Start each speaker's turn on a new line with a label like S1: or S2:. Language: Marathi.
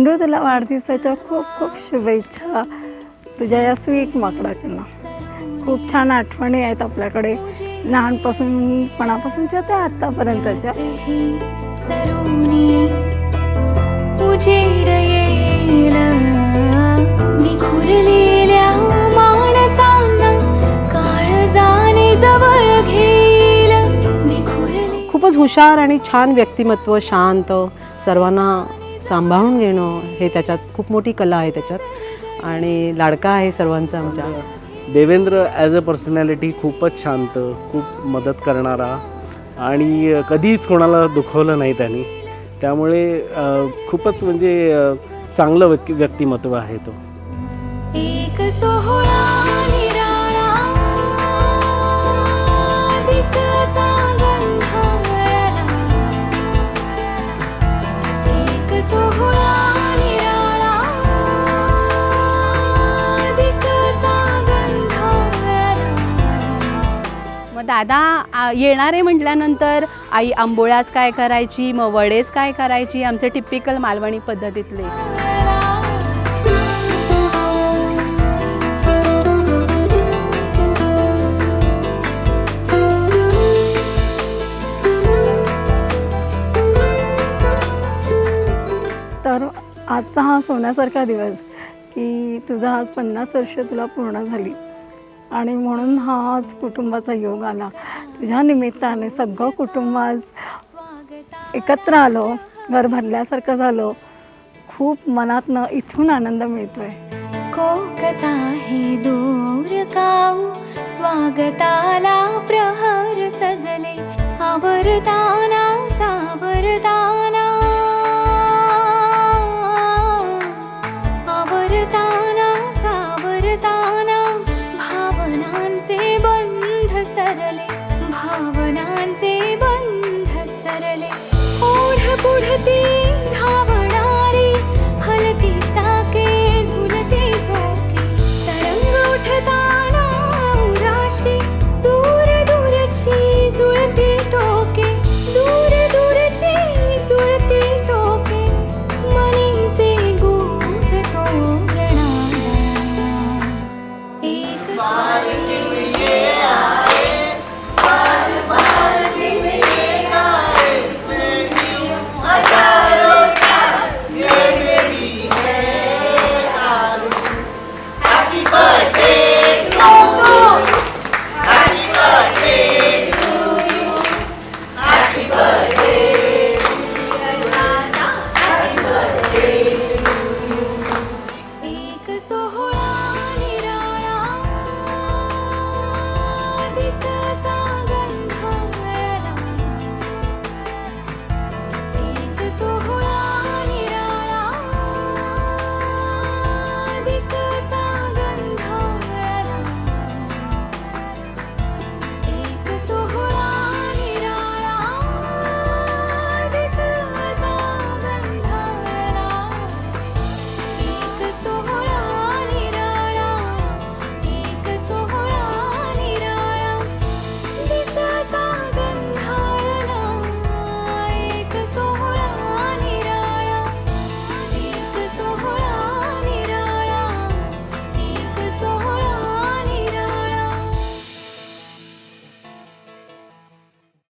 S1: बंडू, तुला वाढदिवसाच्या खूप खूप शुभेच्छा तुझ्या या स्वीट माकडाकडनं. खूप छान आठवणी आहेत आपल्याकडे लहानपणापासूनच्या ते आत्तापर्यंतच्या.
S2: उजेड येईल विखुरलेल्या माणसांना काळजाने जवळ घेईल विखुरले.
S3: खूपच हुशार आणि छान व्यक्तिमत्व, शांत, सर्वांना सांभाळून घेणं हे त्याच्यात खूप मोठी कला आहे त्याच्यात, आणि लाडका आहे सर्वांचा आमच्या.
S4: देवेंद्र ॲज अ पर्सनॅलिटी खूपच शांत, खूप मदत करणारा आणि कधीच कोणाला दुखवलं नाही त्यांनी, त्यामुळे खूपच म्हणजे चांगलं व्यक्तिमत्व आहे तो.
S2: एक सोहळा निराळा दिसचा गंधारला, एक सोहळा निराळा दिसचा गंधारला.
S5: मग दादा येणारे म्हटल्यानंतर आई आंबोळ्याच काय करायची, मग वडेच काय करायची, आमचे टिपिकल मालवणी पद्धतीतले.
S1: तर आजचा हा सोन्यासारखा दिवस की तुझा आज 50 वर्ष तुला पूर्ण झाली, आणि म्हणून हा आज कुटुंबाचा योग आला. तुझ्या निमित्ताने सगळं कुटुंब आज एकत्र आलो, घर भरल्यासारखं झालं. खूप मनातनं इथून आनंद मिळतोय.
S2: कोकता हे दूर काऊ स्वागताला प्रहर सजले, आवरताना सावरता